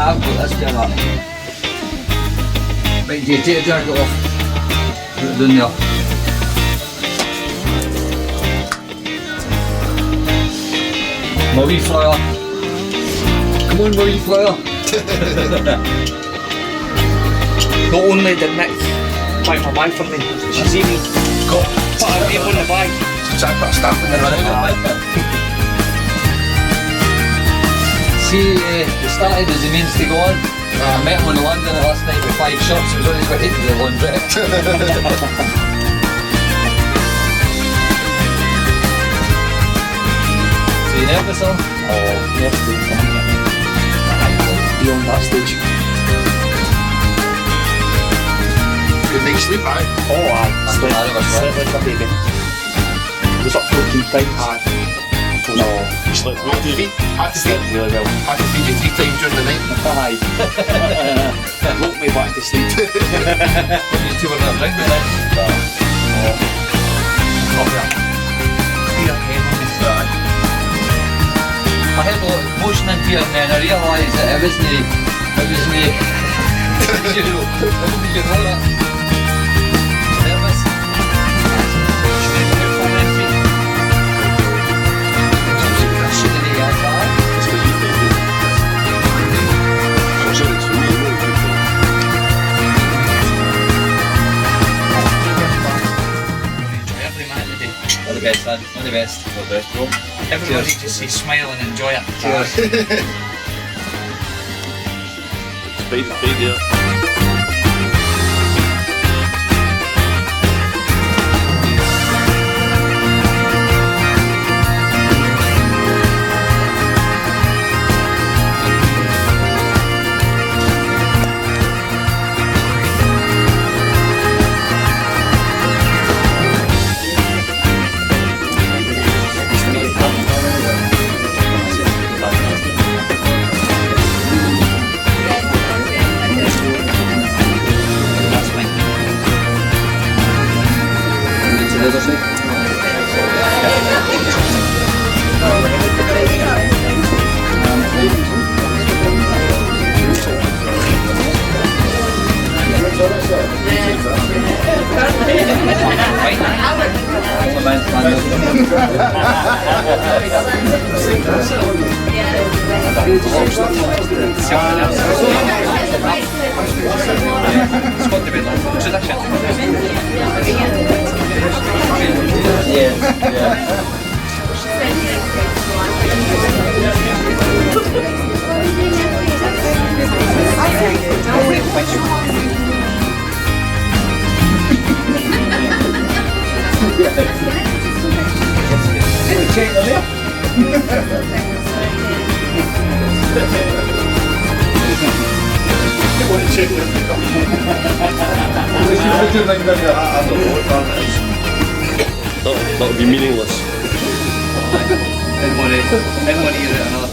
I've got this kind of. Right, do you take the jacket off? Put it down there. My wee flower. Come on, my wee flower. Not only did Nick buy my bag for me, she's even got put her name on the bag. So I put a stamp in the running. See, they started as he means to go on. I met him in London last night with 5 shots. He was on his way to the laundrette. So you nervous, son? Oh, nervous to be on that stage. Good night's sleep, aye? Oh, aye. Slept like a baby. Was up 14 times. Aye. No, you slept Had to feed really well. Had to feed you 3 times during the night. Aye. Woke me back to sleep. You two were not drinking then? I had a lot of emotion into it and then I realised that it was me. How did you know that? Nervous? All the best, lad. All the best. All the best, bro. Everybody just say smile and enjoy it. Cheers. Speed here. That would be meaningless. Didn't want to use it another.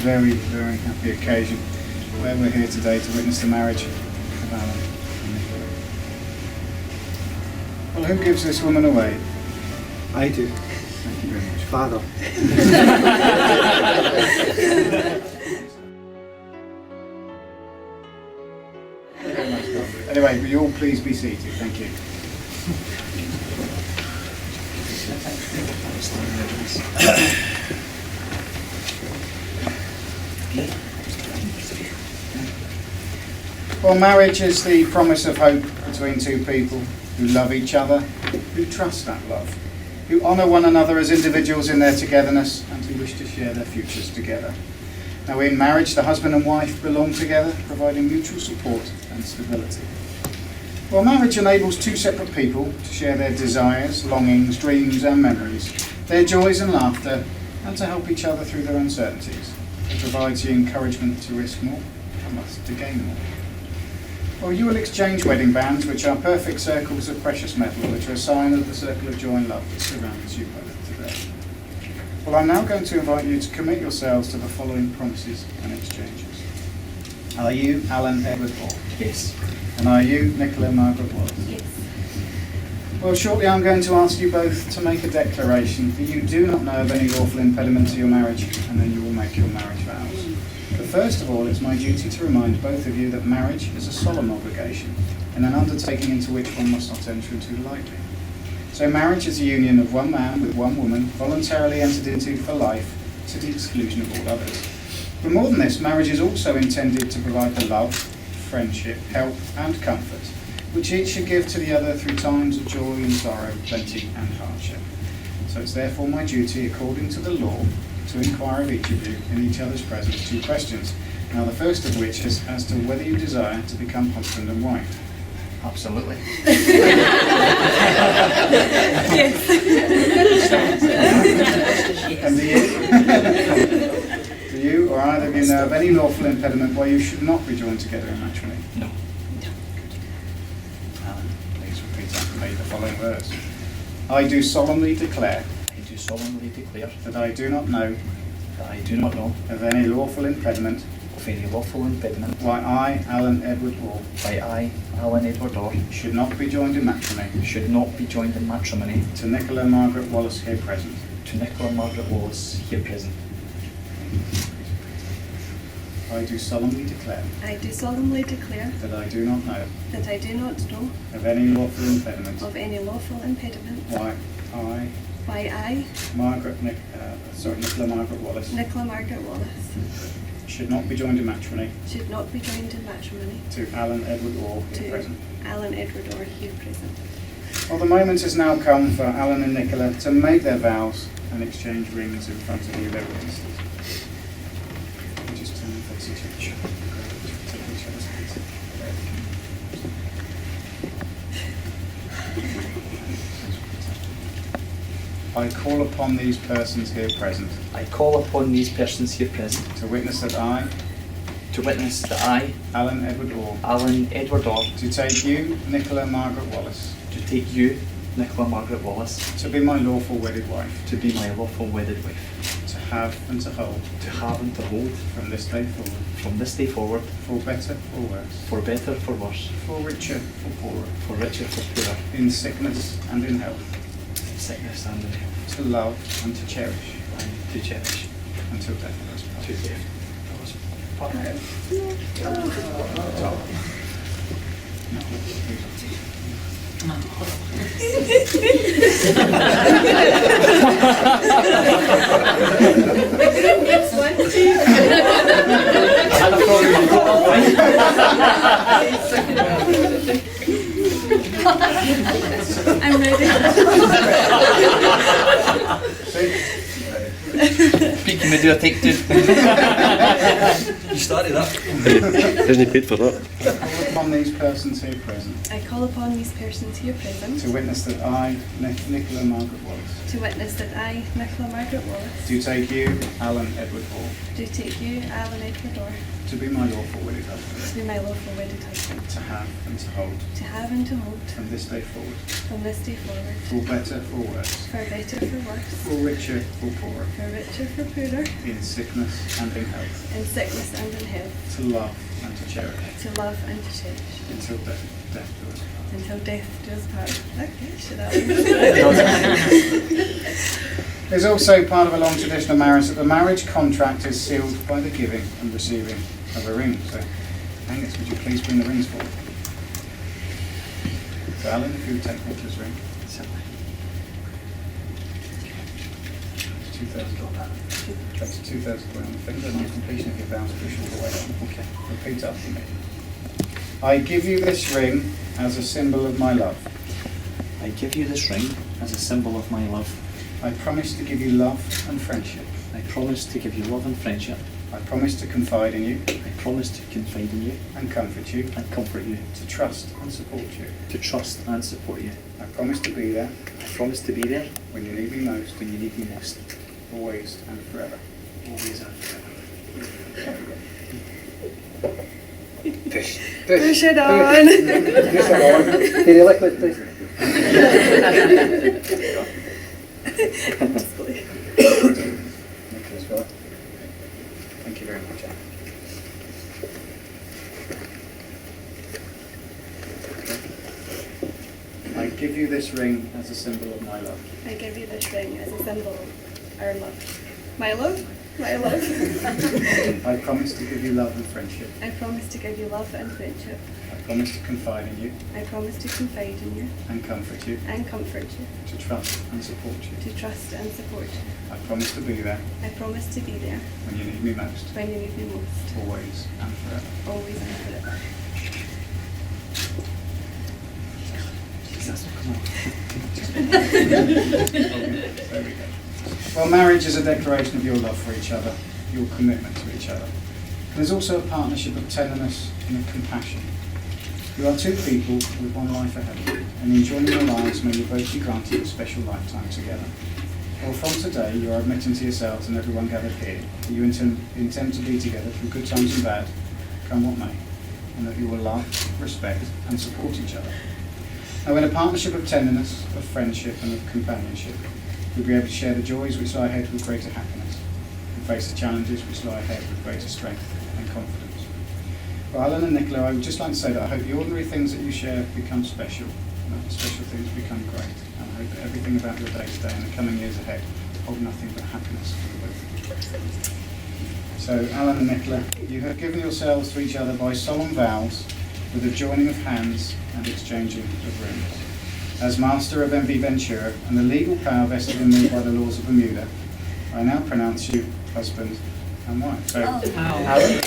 Very, very happy occasion where we're here today to witness the marriage of Alan and Nicola. Well, who gives this woman away? I do. Thank you very much. Father. Anyway, will you all please be seated? Thank you. Well, marriage is the promise of hope between two people who love each other, who trust that love, who honour one another as individuals in their togetherness, and who wish to share their futures together. Now, in marriage, the husband and wife belong together, providing mutual support and stability. Well, marriage enables two separate people to share their desires, longings, dreams and memories, their joys and laughter, and to help each other through their uncertainties. It provides the encouragement to risk more and thus to gain more. Well, you will exchange wedding bands, which are perfect circles of precious metal, which are a sign of the circle of joy and love that surrounds you both today. Well, I'm now going to invite you to commit yourselves to the following promises and exchanges. Are you Alan Edward Hall? Yes. And are you Nicola Margaret Wallace? Yes. Well, shortly I'm going to ask you both to make a declaration that you do not know of any lawful impediment to your marriage, and then you will make your marriage vows. But first of all, it's my duty to remind both of you that marriage is a solemn obligation and an undertaking into which one must not enter into lightly. So marriage is a union of one man with one woman, voluntarily entered into for life, to the exclusion of all others. But more than this, marriage is also intended to provide the love, friendship, help and comfort, which each should give to the other through times of joy and sorrow, plenty and hardship. So it's therefore my duty, according to the law, to inquire of each of you in each other's presence 2 questions. Now the first of which is as to whether you desire to become husband and wife. Absolutely. And do you or either of you know of any lawful impediment why you should not be joined together in matrimony? No. Alan, please repeat after me the following words. I do solemnly declare I do solemnly declare that I do not know that I do not know of any lawful impediment of any lawful impediment why I, Alan Edward Hall, why I, Alan Edward Orr, should not be joined in matrimony should not be joined in matrimony to Nicola Margaret Wallace here present. to Nicola Margaret Wallace here present. I do solemnly declare I do solemnly declare that I do not know that I do not know of any lawful impediment of any lawful impediment why I, why I, Nicola Margaret Wallace, Nicola Margaret Wallace, should not be joined in matrimony should not be joined in matrimony to Alan Edward Orr here to present. Alan Edward Orr here present. Well, the moment has now come for Alan and Nicola to make their vows and exchange rings in front of you, their witnesses. We just turn and face each other. Take each other's hands. I call upon these persons here present I call upon these persons here present to witness that I, to witness that I, Alan Edward Orr, Alan Edward Orr, to take you, Nicola Margaret Wallace, to take you, Nicola Margaret Wallace, to be my lawful wedded wife, to be my lawful wedded wife, to have and to hold to hold from this day forward, from this day forward, for better or worse, for better, for worse, for richer or poorer, for richer, for poorer, in sickness and in health, in sickness and in health, to love and to cherish and to cherish, until death do us part. to death. Next one. I'm ready. Speaking with your take 2. You started that. Isn't he paid for that? Call upon these persons here present I call upon these persons here present to witness that I, Nicola Margaret Wallace, to witness that I, Nicola Margaret Wallace, do take you, Alan Edward Hall, do take you, Alan Edward Orr, to be my lawful wedded to husband, be my lawful wedded husband, to have and to hold to have and to hold from this day forward, from this day forward, for better, for worse, for better, for worse, for richer, for poorer, for richer, for poorer, in sickness and in health, in sickness and in health, to love and to cherish to love and to cherish, until death do us part. until death do us part. Okay, should I? There's also part of a long tradition of marriage that the marriage contract is sealed by the giving and receiving of a ring. So, Angus, would you please bring the rings forward? So Alan, if you would take Nicholas' ring. It's 2/3 on that. That's 2/3 of the way on the finger, and on completion of your vows, push all the way on. Okay. Repeat after me. I give you this ring as a symbol of my love. I give you this ring as a symbol of my love. I promise to give you love and friendship. I promise to give you love and friendship. I promise to confide in you I promise to confide in you and comfort you, and comfort you, to trust and support you. to trust and support you. I promise to be there I promise to be there when you need me most, when you need me most, always and forever. always and forever. Push it on. Nicholas, well, thank you very much, Anne. I give you this ring as a symbol of my love. I give you this ring as a symbol of our love. My love? My love. I promise to give you love and friendship. I promise to give you love and friendship. I promise to confide in you I promise to confide in you and comfort you, and comfort you, to trust and support you. to trust and support you. I promise to be there I promise to be there when you need me most, when you need me most, always and forever. always and forever. There we go. Well, marriage is a declaration of your love for each other, your commitment to each other. There's also a partnership of tenderness and of compassion. You are two people with one life ahead of you, and in joining your lives may you both be granted a special lifetime together. Well, from today, you are admitting to yourselves and everyone gathered here that you intend to be together through good times and bad, come what may, and that you will love, respect, and support each other. Now, in a partnership of tenderness, of friendship, and of companionship, you'll be able to share the joys which lie ahead with greater happiness, and face the challenges which lie ahead with greater strength and confidence. For Alan and Nicola, I would just like to say that I hope the ordinary things that you share become special, and that the special things become great, and I hope that everything about your day today and the coming years ahead hold nothing but happiness for the both of you. So, Alan and Nicola, you have given yourselves to each other by solemn vows, with the joining of hands and exchanging of rings. As master of MV Ventura and the legal power vested in me by the laws of Bermuda, I now pronounce you husband and wife. So, Alan.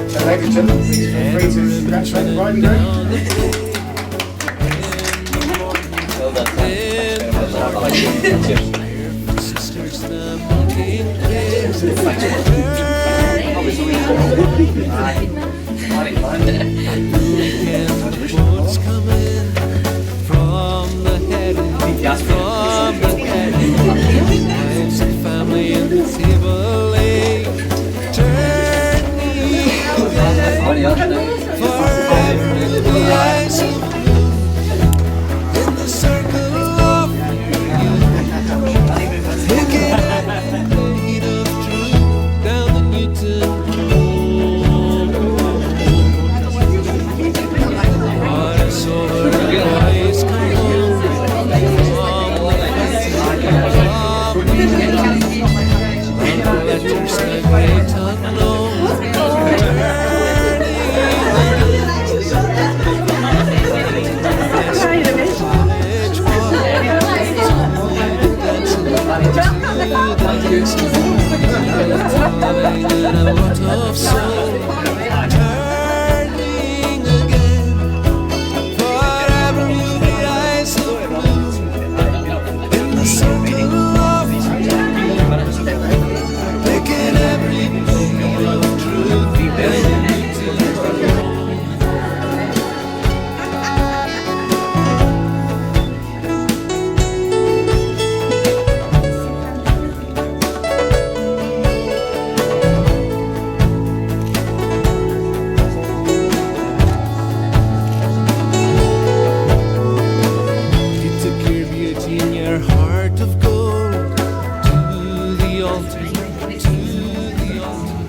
So, ladies and gentlemen, please feel free to congratulate the bride and groom. Well done. What's coming from the head, from the head, wives and family and the table ache, turning forever in the eyes of blue, in the circle of taking the heat of truth down the Newton road. Hearts over eyes come home from the letters that great unknown. Turning again, forever you'll be eyes of blue, in the circle of taking every beat of truth and heart of gold to the altar, to the altar.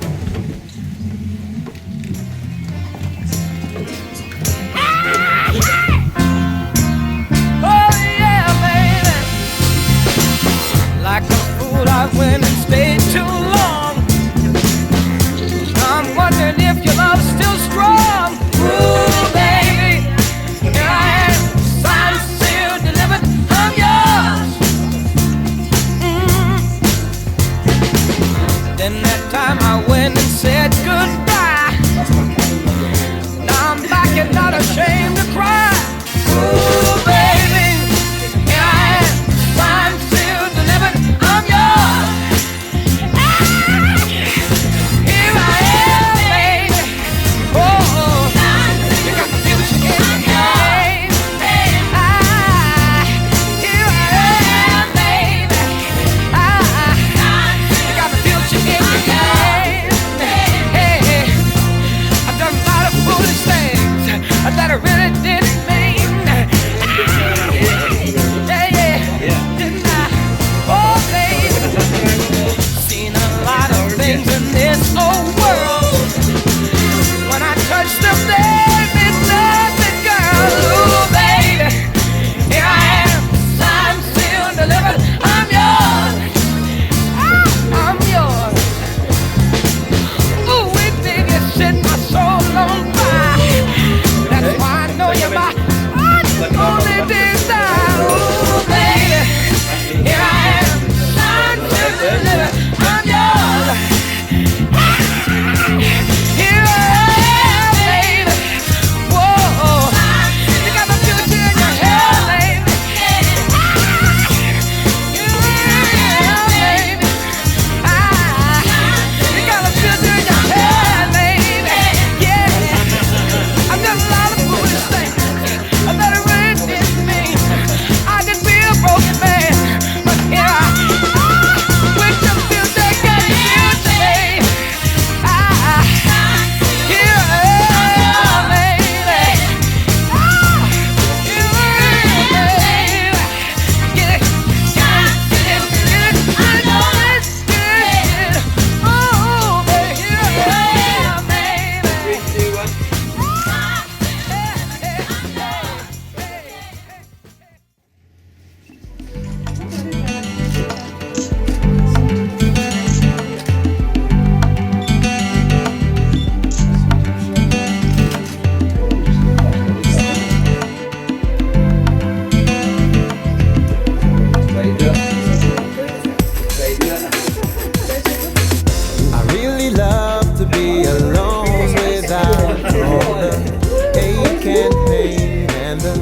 I went and stayed too long. I'm wondering if your love's still strong. Ooh, baby, here I am, signed, sealed, delivered, I'm yours. Then that time I went and said goodbye. Now I'm back and not ashamed to cry. Ooh, baby, here I am, signed, sealed, delivered, I'm yours. Here I am, baby. Oh, you got the future in your hand. Here I am, baby. You got the future in your hand. I've done a lot of foolish things that I really didn't mean. Didn't I? Oh, baby. Seen a lot of things in this old world. When I touch them, there is nothing, girl. Ooh, baby, here I am, signed, sealed, delivered, I'm yours. I'm yours. Ooh, we baby, you set my soul on fire. That's why I know you're my only desire. Ooh, baby, here I am, signed, sealed, delivered, I'm yours. Here I am, baby. Whoa, you got my future in your hand, baby. Here I am, baby. You got my future in your hand, baby. Yeah, I've done a lot of foolish things that I really didn't mean. I could be a broken man, but here I am with your future, got the future, baby. Here I am, baby. Here I am, baby. Get it, I know it's good. Oh, baby, here I am, baby. I really love to be alone without all the ache and pain and the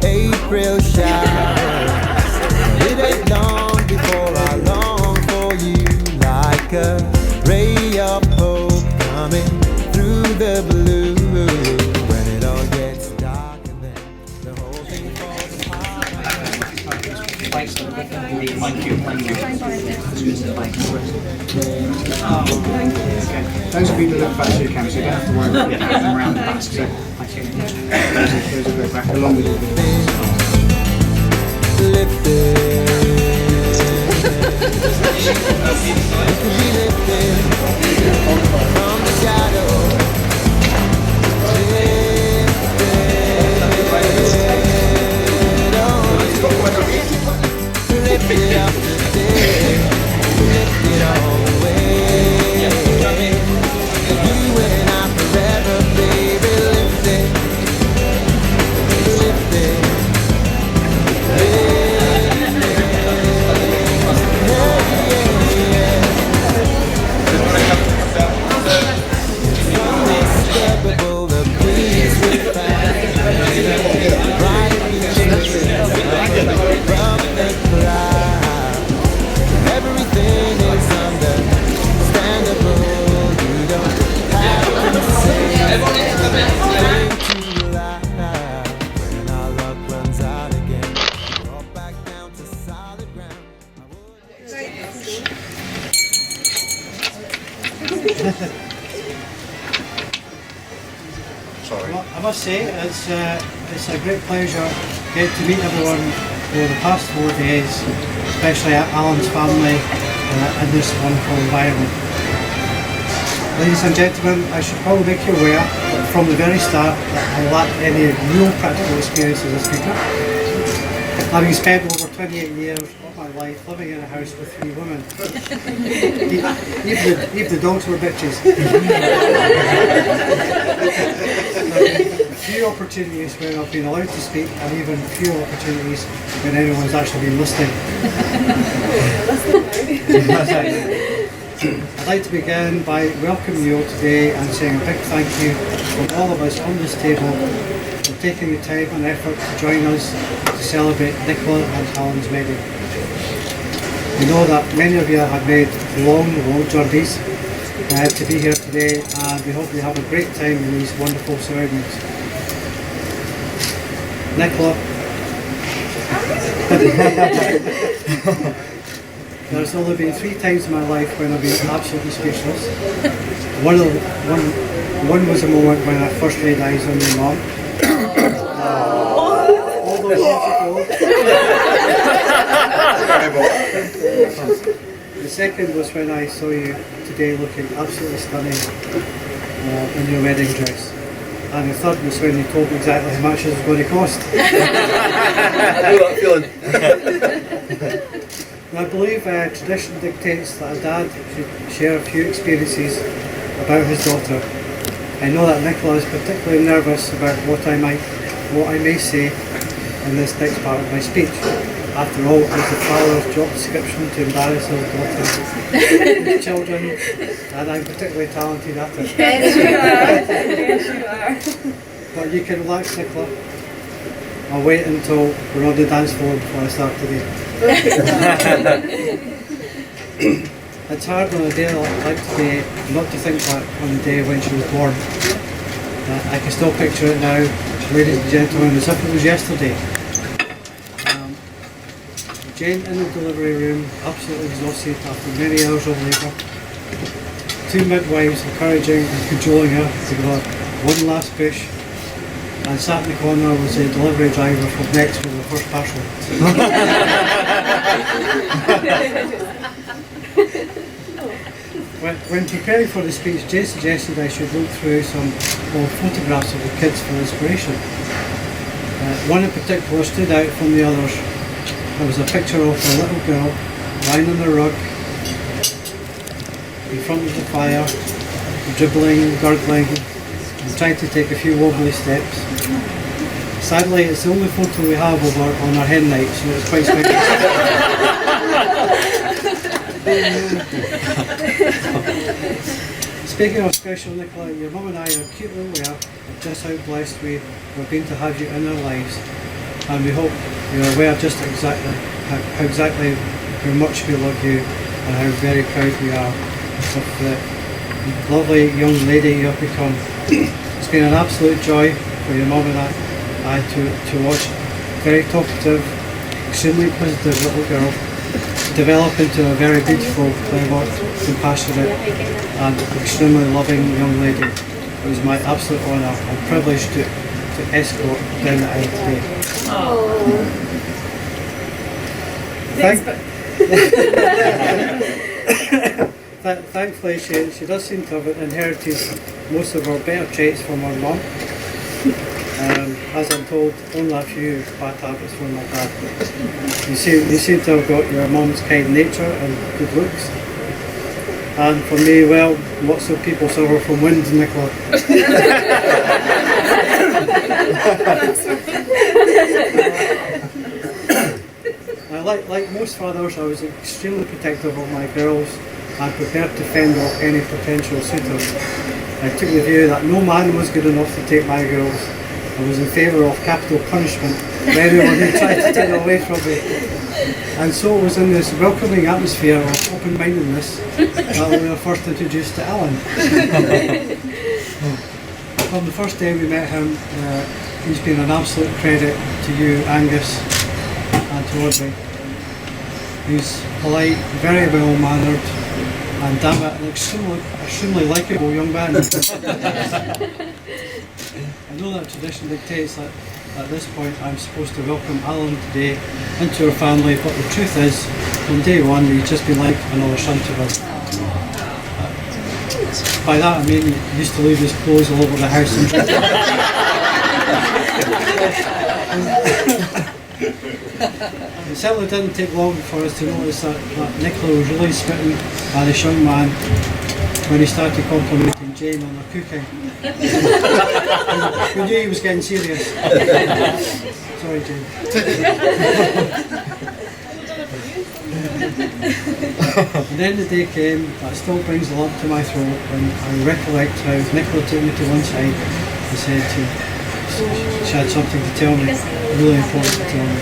April showers. It ain't long before I long for you, like a ray of hope coming through the blue. When it all gets dark and then the whole thing falls apart. Those of you that look back to your camera, so you don't have to worry about getting them around the back. So those will go back along with you. Lifted. You could be lifted from the shadow. Lifted up today. Lifted all the way. You and I forever, baby. Lifted. Lifted. Unmistakable, the peace we find. Bright from the cloud. Everything is understandable. You don't have to say anything too loud. When our luck runs out again, fall back down to solid ground. Well, I must say it's a great pleasure getting to meet everyone over the past 4 days, especially Alan's family in this wonderful environment. Ladies and gentlemen, I should probably make you aware that from the very start that I lacked any real practical experience as a speaker. Having spent over 28 years of my life living in a house with 3 women. Even the dogs were bitches. Few opportunities where I've been allowed to speak, and even few opportunities when anyone's actually been listening. I'd like to begin by welcoming you all today and saying a big thank you from all of us on this table for taking the time and effort to join us to celebrate Nicola and Alan's wedding. We know that many of you have made long journeys to be here today, and we hope you have a great time in these wonderful surroundings. Nicola, there's only been 3 times in my life when I've been absolutely speechless. One was a moment when I first laid eyes on your mum. All those years ago. The second was when I saw you today looking absolutely stunning in your wedding dress. And the third was when you told me exactly how much it was going to cost. I know that feeling. I believe tradition dictates that a dad should share a few experiences about his daughter. I know that Nicola is particularly nervous about what I may say in this next part of my speech. After all, it's the father's job description to embarrass his daughter, his children, and I'm particularly talented at it. Yes, you are. Yes, you are. But you can relax, Nicola. I'll wait until we're on the dance floor before I start today. It's hard on a day like today not to think back on the day when she was born. I can still picture it now, ladies and gentlemen, as if it was yesterday. Jane in the delivery room, absolutely exhausted after many hours of labour. 2 midwives encouraging and cajoling her to give her one last push. And sat in the corner was the delivery driver from Nikks for the first parcel. When preparing for the speech, Jane suggested I should look through some old photographs of the kids for inspiration. One in particular stood out from the others. There was a picture of a little girl lying on the rug in front of the fire, dribbling, gurgling, and trying to take a few wobbly steps. Sadly, it's the only photo we have of her on our hen night, so it's quite special. Speaking of special, Nicola, your mum and I are acutely aware of just how blessed we've been to have you in our lives, and we hope you're aware just exactly how much we love you and how very proud we are of the lovely young lady you have become. It's been an absolute joy for your mum and I to watch a very talkative, extremely positive little girl develop into a very beautiful, clever, compassionate and extremely loving young lady. It was my absolute honour and privilege to escort down the aisle today. Thankfully, she does seem to have inherited most of her better traits from her mum. As I'm told, only a few bad habits from my dad. You seem to have got your mum's kind nature and good looks. And for me, well, lots of people suffer from wind, Nicola. Like most fathers, I was extremely protective of my girls and prepared to fend off any potential suitors. I took the view that no man was good enough to take my girls. I was in favour of capital punishment for anyone who tried to take them away from me. And so it was in this welcoming atmosphere of open-mindedness that we were first introduced to Alan. From the first day we met him, he's been an absolute credit to you, Angus, and to Audrey. He's polite, very well-mannered, and damn it, an extremely likeable young man. I know that tradition dictates that at this point I'm supposed to welcome Alan today into our family, but the truth is, from day one he's just been like another son to us. By that I mean he used to leave his clothes all over the house and It certainly didn't take long for us to notice that Nicola was really smitten by this young man when he started complimenting Jane on her cooking. We knew he was getting serious. Sorry, Jane. And then the day came that still brings a lump to my throat when I recollect how Nicola took me to one side and said she had something to tell me, really important to tell me.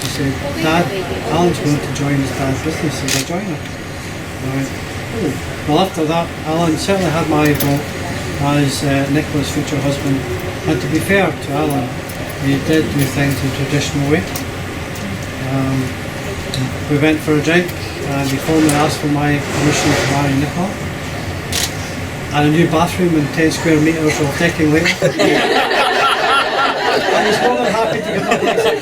She said, Dad, Alan's going to join his dad's business as a joiner. And I went, oh. Well, after that, Alan certainly had my vote as Nicola's future husband. And to be fair to Alan, he did do things the traditional way. We went for a drink and he formally asked for my permission to marry Nicola. And a new bathroom and 10 square metres of decking later. I was more than happy to give my blessing.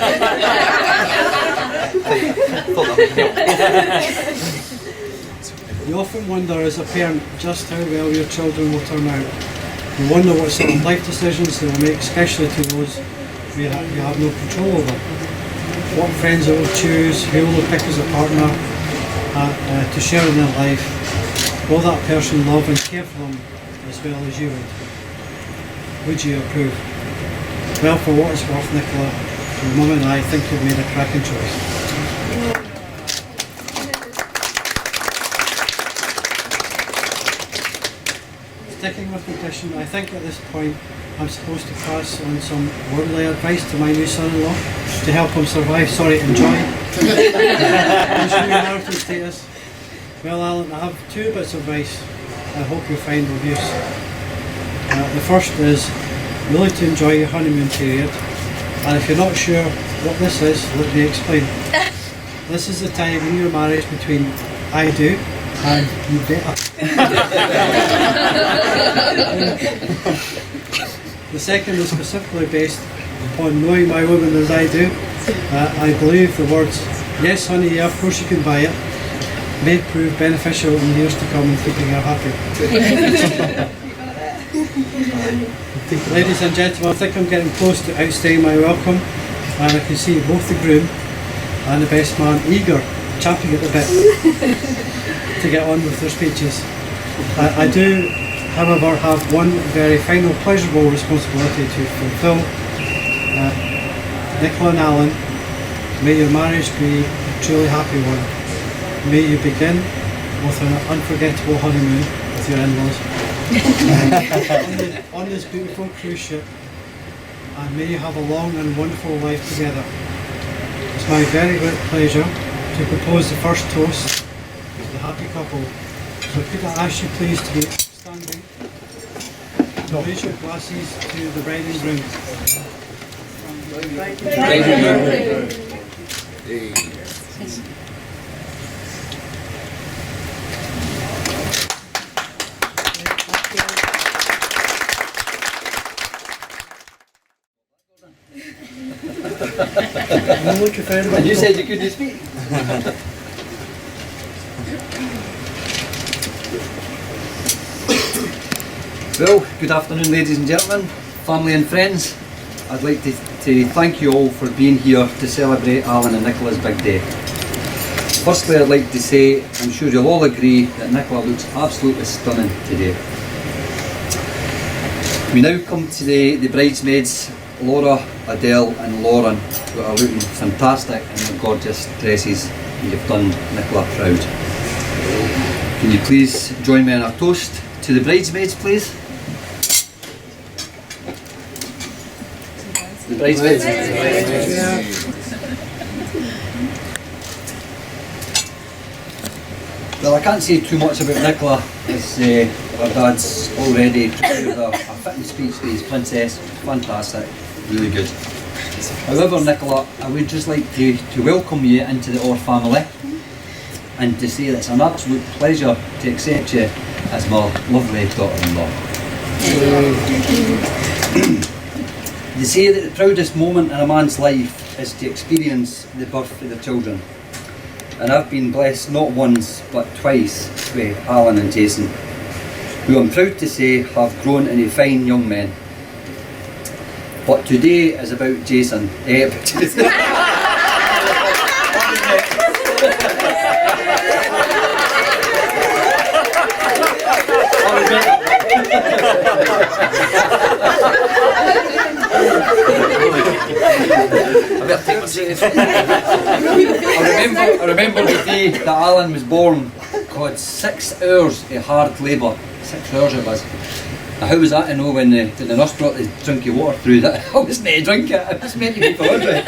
You often wonder as a parent just how well your children will turn out. You wonder what sort of life decisions they will make, especially to those you have no control over. What friends they will choose, who will they pick as a partner to share in their life. Will that person love and care for them as well as you would? Would you approve? Well, for what it's worth, Nicola, your mum and I think you've made a cracking choice. Sticking with the tradition, I think at this point I'm supposed to pass on some worldly advice to my new son-in-law to help him survive, enjoy his new marital status. Well, Alan, I have 2 bits of advice I hope you'll find of use. The first is really to enjoy your honeymoon period, and if you're not sure what this is, let me explain. This is the time in your marriage between I do and you better. The second is specifically based upon knowing my woman as I do. I believe the words, yes honey, yeah, of course you can buy it, may prove beneficial in years to come in keeping her happy. Ladies and gentlemen, I think I'm getting close to outstaying my welcome, and I can see both the groom and the best man eager, champing at the bit to get on with their speeches. I do, however, have one very final pleasurable responsibility to fulfil. Nicola and Alan, may your marriage be a truly happy one. May you begin with an unforgettable honeymoon with your in-laws on this beautiful cruise ship, and may you have a long and wonderful life together. It's my very great pleasure to propose the first toast to the happy couple. So could I ask you please to be standing and raise your glasses to the bride and groom. And you said you couldn't speak. Well, good afternoon ladies and gentlemen, family and friends. I'd like to thank you all for being here to celebrate Alan and Nicola's big day. Firstly, I'd like to say, I'm sure you'll all agree that Nicola looks absolutely stunning today. We now come to the bridesmaids, Laura, Adele and Lauren, who are looking fantastic in their gorgeous dresses, and you've done Nicola proud. Can you please join me in our toast to the bridesmaids, please? The bridesmaids. Well, I can't say too much about Nicola, as our dad's already prepared a fitting speech to his princess. Fantastic, really good. However, Nicola, I would just like to welcome you into the Orr family and to say that it's an absolute pleasure to accept you as my lovely daughter-in-law. They say that the proudest moment in a man's life is to experience the birth of their children. And I've been blessed not once but twice with Alan and Jason, who I'm proud to say have grown into fine young men. But today is about Jason. I remember the day that Alan was born. God, 6 hours of hard labour. 6 hours it was. Now, how was that to know when the nurse brought the drink of water through that I wasn't to drink it, it was meant to be for Audrey.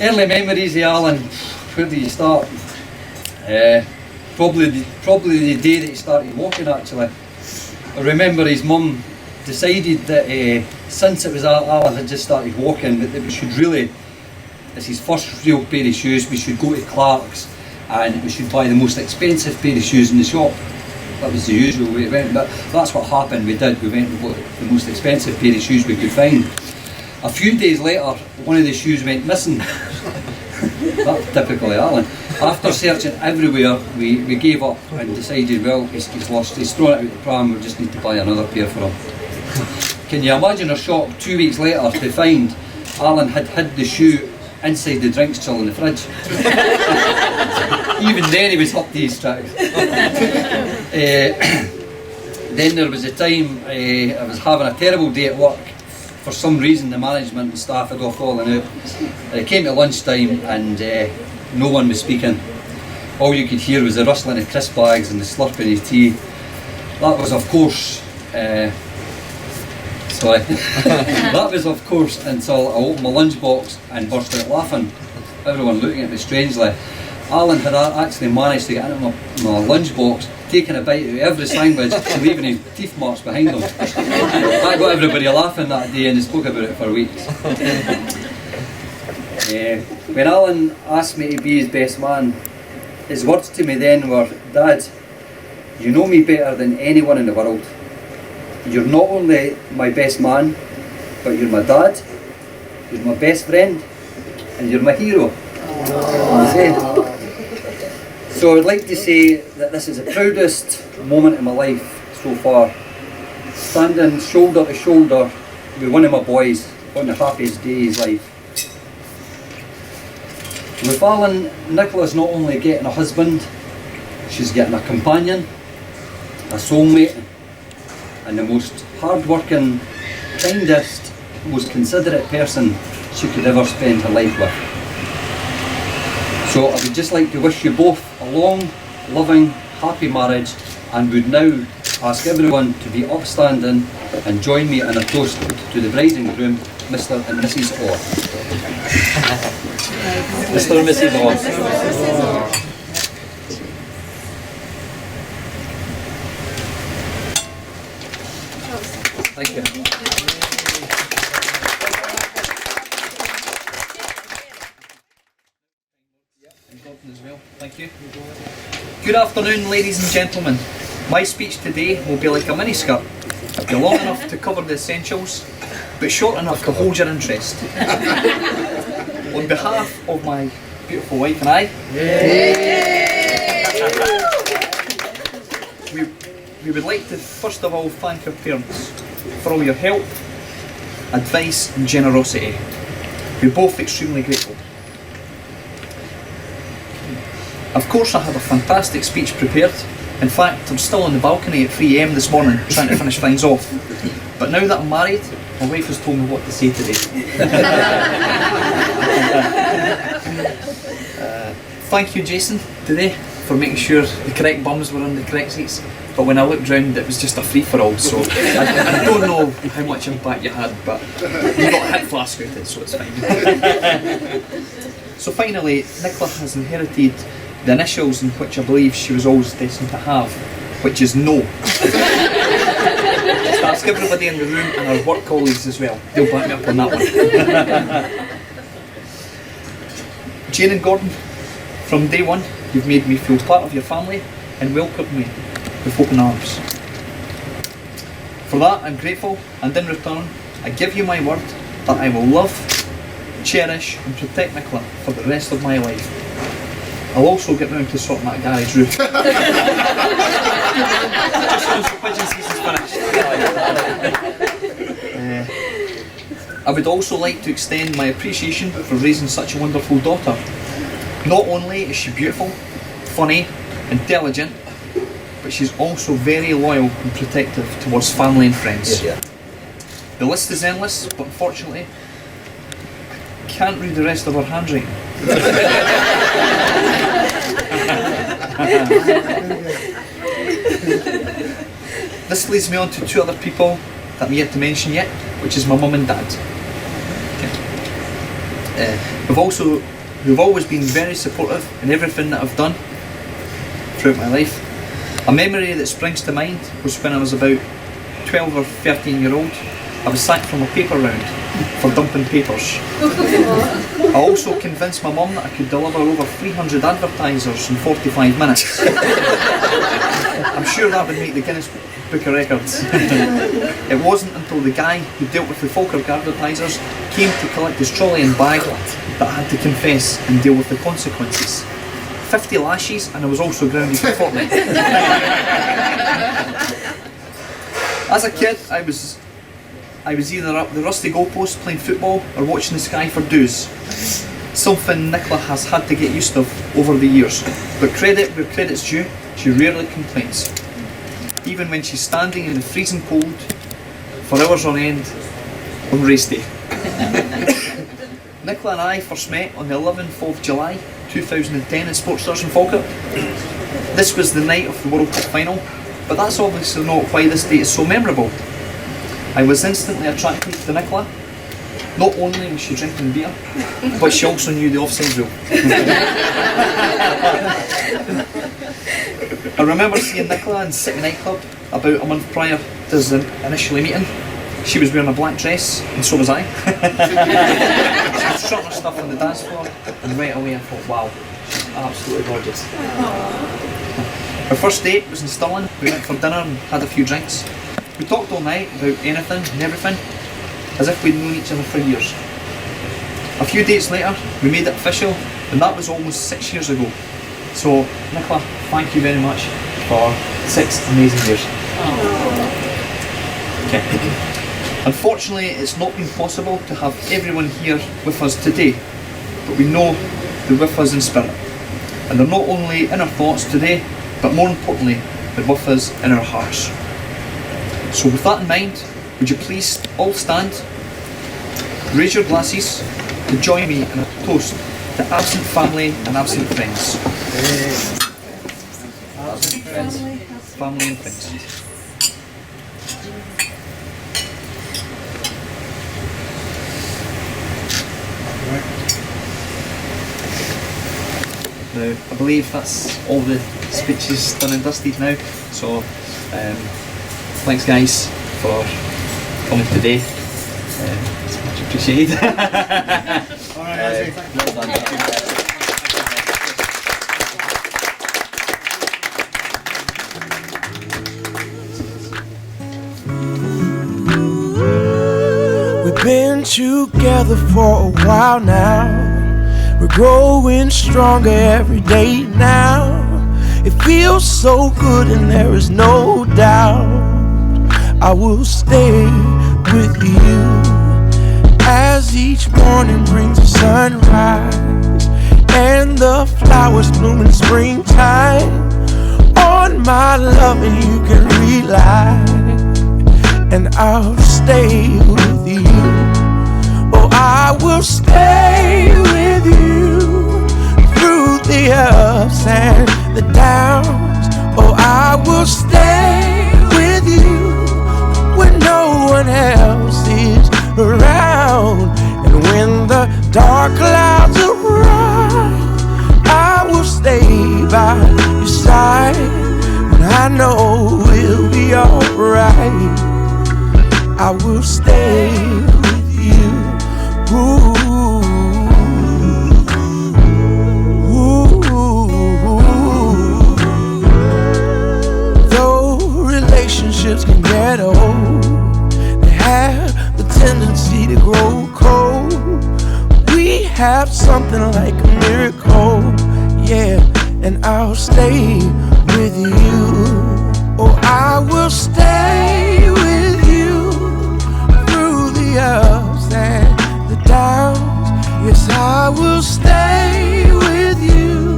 Early memories of Alan, where do you start? Probably the day that he started walking actually. I remember his mum decided that since it was Alan had just started walking, that we should really, as his first real pair of shoes, we should go to Clark's and we should buy the most expensive pair of shoes in the shop. That was the usual way it went, but that's what happened. We went and bought the most expensive pair of shoes we could find. A few days later, one of the shoes went missing. That's typically Alan. After searching everywhere, we gave up and decided, well, he's lost, he's thrown it out the pram, we just need to buy another pair for him. Can you imagine a shock 2 weeks later to find Alan had hid the shoe inside the drinks chill in the fridge? Even then he was up to his tracks. Then there was a time I was having a terrible day at work. For some reason the management and staff had all fallen out. It came to lunchtime and no one was speaking. All you could hear was the rustling of crisp bags and the slurping of tea. That was of course that was of course until I opened my lunchbox and burst out laughing. Everyone looking at me strangely. Alan had actually managed to get into my lunchbox, taking a bite out of every sandwich and leaving his teeth marks behind him. That got everybody laughing that day and they spoke about it for weeks. When Alan asked me to be his best man, his words to me then were, "Dad, you know me better than anyone in the world. You're not only my best man, but you're my dad, you're my best friend, and you're my hero." So I'd like to say that this is the proudest moment in my life so far. Standing shoulder to shoulder with one of my boys on the happiest day of his life. With Alan, Nicola's not only getting a husband, she's getting a companion, a soulmate, and the most hard-working, kindest, most considerate person she could ever spend her life with. So I would just like to wish you both a long, loving, happy marriage, and would now ask everyone to be upstanding and join me in a toast to the bride and groom, Mr. and Mrs. Orr. Mr. and Mrs. Orr. Thank you. As well. Thank you. Good afternoon, ladies and gentlemen. My speech today will be like a miniskirt. It'll be long enough to cover the essentials, but short enough to hold your interest. On behalf of my beautiful wife and I, we would like to first of all thank our parents for all your help, advice and generosity. We're both extremely grateful. Of course I had a fantastic speech prepared. In fact, I'm still on the balcony at 3 AM this morning trying to finish things off. But now that I'm married, my wife has told me what to say today. Thank you, Jason, today for making sure the correct bums were on the correct seats. But when I looked round, it was just a free-for-all, so I don't know how much impact you had, but you got a hit flask out of it, so it's fine. So finally, Nicola has inherited the initials in which I believe she was always destined to have, which is no. Just ask everybody in the room and our work colleagues as well. They'll back me up on that one. Jane and Gordon, from day one, you've made me feel part of your family and welcomed me with open arms. For that, I'm grateful, and in return, I give you my word that I will love, cherish and protect Nicola for the rest of my life. I'll also get round to sorting that garage roof. Just once the pigeon season's finished. I would also like to extend my appreciation for raising such a wonderful daughter. Not only is she beautiful, funny, intelligent, but she's also very loyal and protective towards family and friends. The list is endless, but unfortunately, can't read the rest of her handwriting. This leads me on to two other people that I'm yet to mention yet, which is my mum and dad. Who've always been very supportive in everything that I've done throughout my life. A memory that springs to mind was when I was about 12 or 13 year old. I was sacked from a paper round for dumping papers. I also convinced my mum that I could deliver over 300 advertisers in 45 minutes. I'm sure that would make the Guinness Book of Records. It wasn't until the guy who dealt with the Falkirk advertisers came to collect his trolley and bag that I had to confess and deal with the consequences. 50 lashes, and I was also grounded for fortnight. As a kid, I was either up the rusty goalpost playing football or watching the sky for dews. Something Nicola has had to get used to over the years. But credit where credit's due, she rarely complains. Even when she's standing in the freezing cold for hours on end on race day. Nicola and I first met on the 11th of July 2010 in Sportstars in Falkirk. This was the night of the World Cup final, but that's obviously not why this date is so memorable. I was instantly attracted to Nicola. Not only was she drinking beer, but she also knew the offside rule. I remember seeing Nicola in City nightclub about a month prior to us initially meeting. She was wearing a black dress, and so was I. She was strutting her stuff on the dance floor, and right away I thought, wow, she's absolutely gorgeous. Our first date was in Stirling. We went for dinner and had a few drinks. We talked all night about anything and everything, as if we'd known each other for years. A few dates later, we made it official, and that was almost 6 years ago. So, Nicola, thank you very much for 6 amazing years. Okay. Unfortunately, it's not been possible to have everyone here with us today, but we know they're with us in spirit. And they're not only in our thoughts today, but more importantly, they're with us in our hearts. So with that in mind, would you please all stand, raise your glasses to join me in a toast to absent family and absent friends. Absent friends, family and friends. Now, I believe that's all the speeches done and dusted now, so thanks guys for coming today, it's much appreciated. Alright, Azzi. Well done. We've been together for a while now. We're growing stronger every day now. It feels so good and there is no doubt I will stay with you as each morning brings a sunrise and the flowers bloom in springtime. On my love and you can rely, and I'll stay with you. Oh, I will stay with you through the ups and the downs. Oh, I will stay with you when no one else is around. And when the dark clouds arise, I will stay by your side, and I know we'll be alright. I will stay with you. Ooh. Though relationships can get old, they have the tendency to grow cold. We have something like a miracle, yeah, and I'll stay with you. Oh, I will stay with you through the ups and the downs. Yes, I will stay with you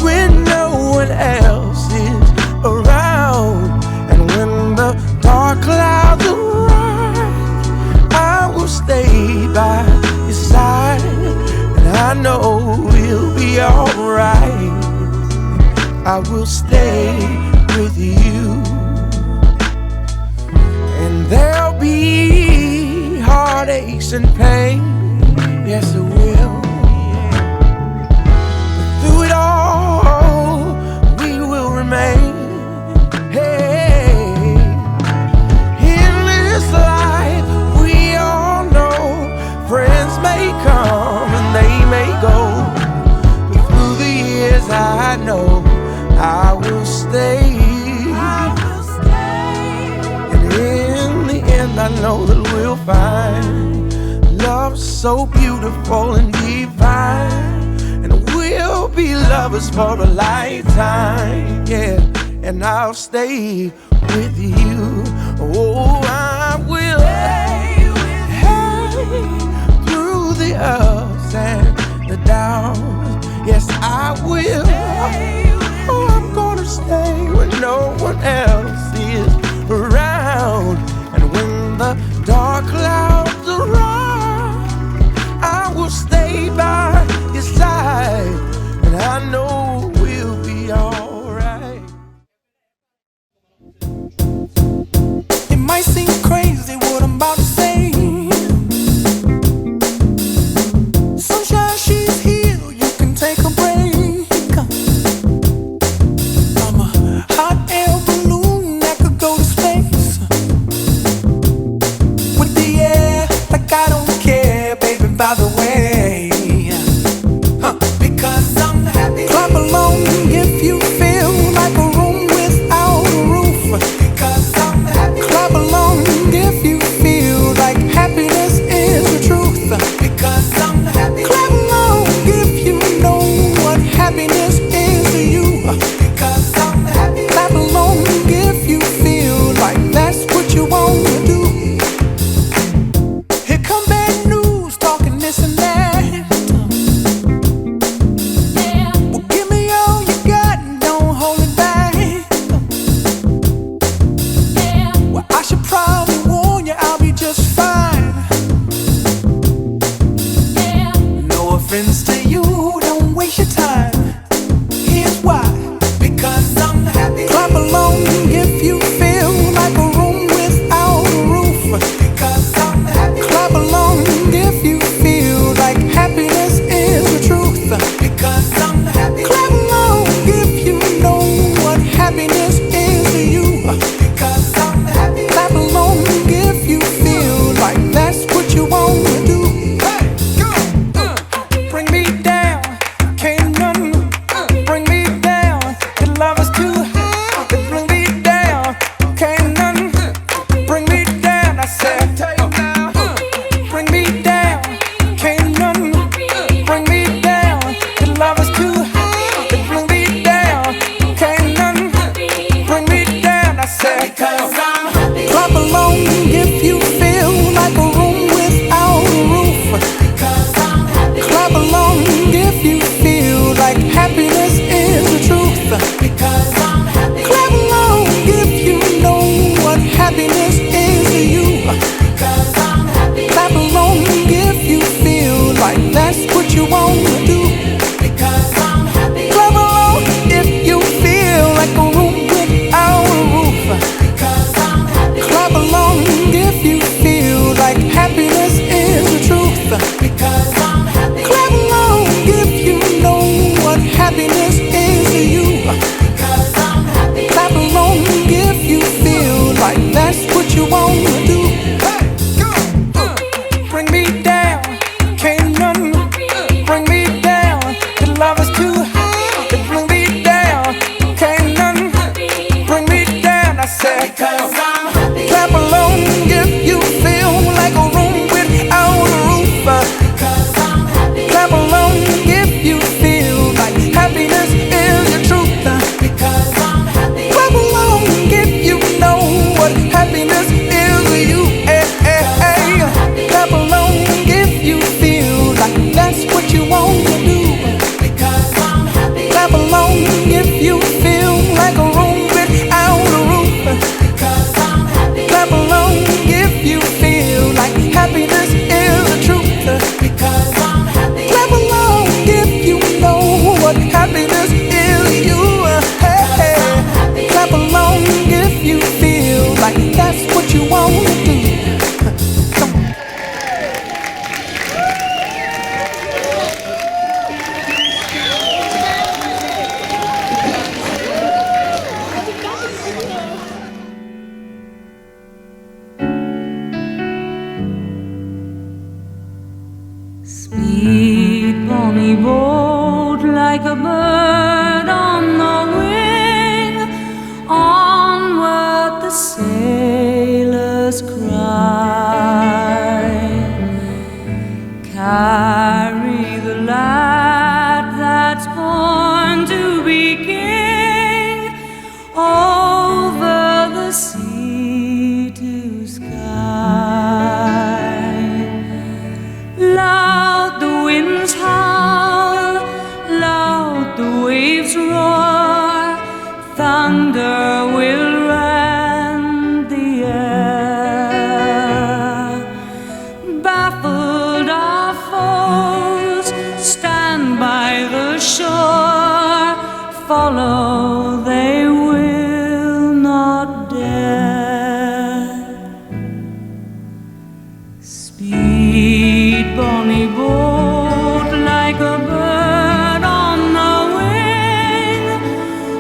when no one else is around. And when the dark clouds arise, I will stay by your side, I will stay with you. And there'll be heartaches and pain, yes it will. But through it all, we will remain. Hey, in this life, we all know friends may come and they may go. But through the years, I know I will stay. And in the end, I know that we'll find love so beautiful and divine. And we'll be lovers for a lifetime, yeah. And I'll stay with you. Oh, I will. Hey, through the ups and the downs, yes, I will. Oh, I'm gonna stay when no one else is around. And when the dark clouds arise, I will stay by your side. And I know we'll be alright. It might seem crazy what I'm about to say. Sunshine, she's here, you can take a break. I'm a hot air balloon that could go to space with the air, like I don't care, baby, by the way. Because I'm happy. Clap along if you feel like a room without a roof. Because I'm happy. Clap along if you feel like happiness is the truth. Because I'm happy. Clap along if you know what happiness is to you. Because I'm happy. Clap along if you feel like that's what you want to do. Here come bad news, talking this and that. Well, give me all you got and don't hold it back. Well, I should probably warn you, I'll be just fine. No offense to you, don't waste your time. Here's why. Because I'm happy. Clap along if you feel like a room without a roof. Because I'm happy. Clap along if you feel like happiness is the truth. Because I'm happy. Clap along if you know what happiness is to you. Because I'm happy. Clap along if you feel like that's what you want to do. Hey, go! Bring me down, can't none bring me down. Your love is too high. Bring me down, can't none bring me down. I said, bring me down, can't none bring me down. Your love is too high. Bring me down, can't none bring me down. I said, because I'm happy. Clap along if you feel like a room without a roof. Because I'm happy. Clap along if you feel like happiness is the truth. Because I'm happy. Clap along if you know what happiness is to you. Because I'm happy. Clap along if you feel like that's what you want to do. Because I'm happy. Clap along if you feel like a room without a roof. Because I'm happy. Clap along if you feel like happiness is the truth. Because I'm happy. Clap along if you know what happiness is to you. Because I'm happy. Clap along if you feel like that's what you want to do. Hey, go! Bring me down, can't none bring me down. Your love is too high. Bring me down, can't none bring me down. I said, because I'm happy. Clap along if you feel like a room without a roof. Because I'm happy. Clap along if you feel like happiness is the truth. Because I'm happy. Clap along if you know what happiness is to you. Hey, hey, hey. Clap along if you feel like that's what you want to do. Because I'm happy. Clap along if you feel like a room without a roof. Because I'm sailors cry. Carry the lad that's born to be king over the sea to sky. Loud the winds howl, loud the waves roar, thunder will rend the air. Baffled our foes, stand by the shore, follow they will not dare. Speed, bonny boat, like a bird on the wing,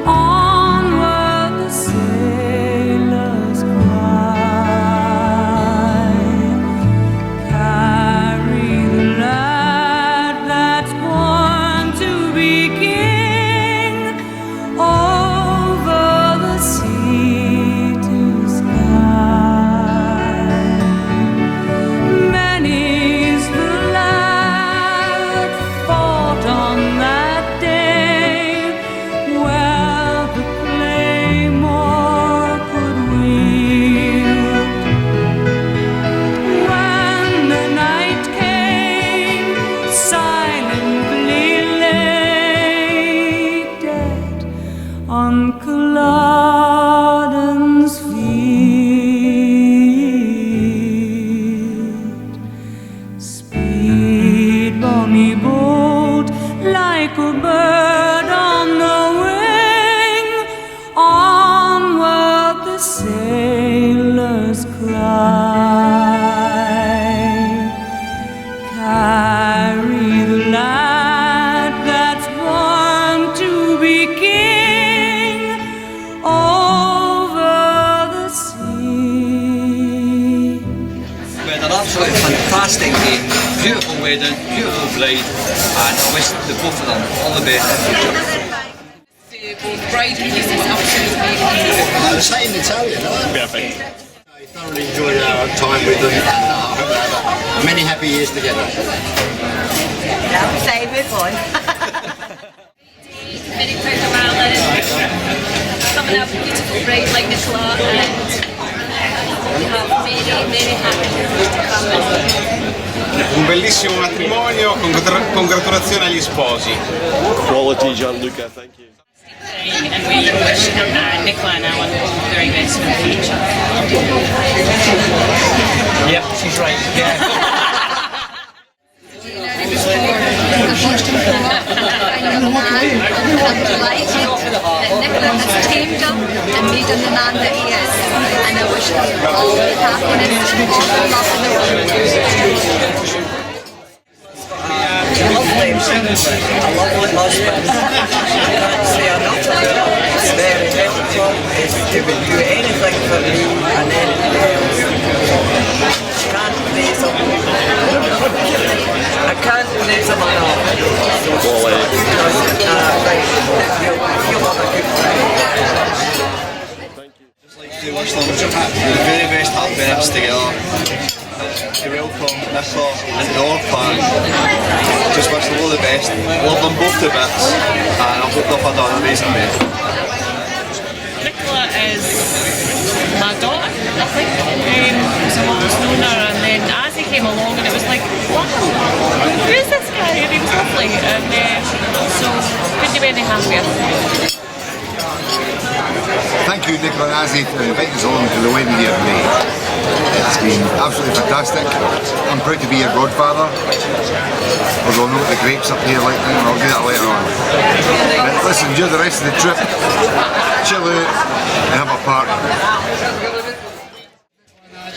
onward the sailors cry. Carry the lad that's born to be king over the sea to sky. Many's the lad fought on that day where the claymore could wield. When the night came, silently lay dead on Culloden's field. Speed, bonny boat, like a bird on the wing, onward the sailors cry. Carry the lad that's born to be king over the sea. We had an absolutely fantastic day, beautiful wedding, beautiful bride, and I wish the both of them all the best in the future. Both bride and this is absolutely amazing. I was saying Italian, huh? Perfect. I thoroughly enjoyed our time with them and I hope they have many happy years together. Same with one. Very proud of Alan, coming up with a beautiful bride like Nicola, and we have many happy years to come. Un bellissimo matrimonio, congratulazioni agli sposi. Quality, Gianluca, thank you. And we wish Nicola and Alan all the very best for the future. Yep, she's right. Yeah. Nicola has tamed him and made him the man that he is, and I wish him all the happiness and all the love in the world. Lovely, a lovely husband. I can't say enough about it. It's very helpful. He would do anything for me and anything else. Can't praise him. I can't praise him enough. Because you'll have a good time. Just like to wish them the very best happiness together. To welcome Nicola into our plan. Just wish them all the best. Love them both to bits, and I hope they've had an amazing day. Nicola is my daughter, I think. So I've always known her, and then Azzi came along and it was like, wow, who is this guy? And he was lovely, and so couldn't be any happier. Thank you, Nicola and Azzi, for inviting us along to the wedding here today. It's been absolutely fantastic. I'm proud to be your godfather. Although I'll note the grapes up here like now, I'll do that later on. But let's enjoy the rest of the trip, chill out and have a party.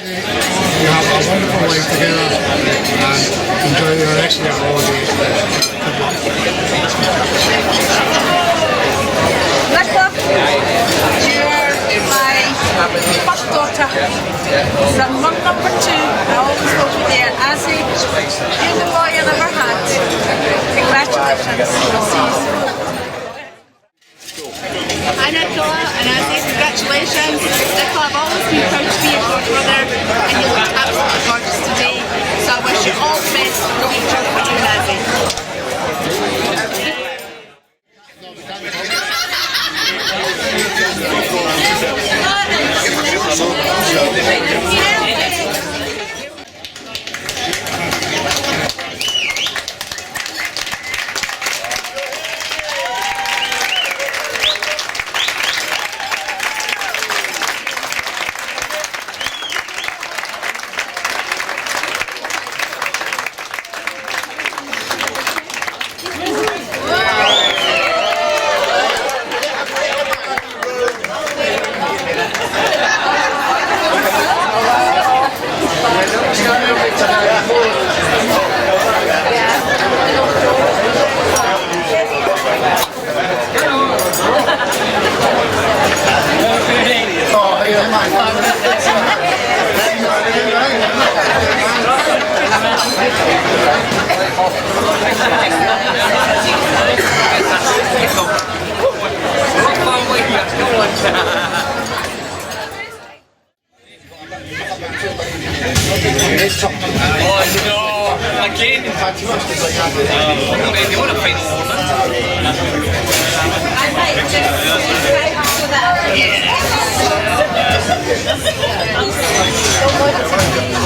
You have a wonderful life together and enjoy the rest of your holidays. Nicola, you're my first daughter. From mum number 2, I always hold you there. Azzi, you're the boy I never had. Congratulations. Hi Nicola and Azzi, congratulations. Nicola, I've always been proud to be your godbrother. wish you all the best for the future for you, Azzi.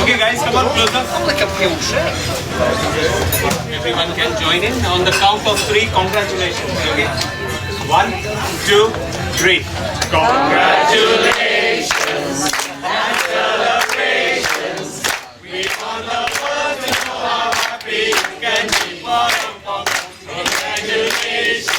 Okay guys, come on closer. I'm like a pale shirt. Everyone can join in. On the count of 3, congratulations. Okay? 1, 2, 3. Congratulations and celebrations. We on the world to know how happy you can be. Congratulations.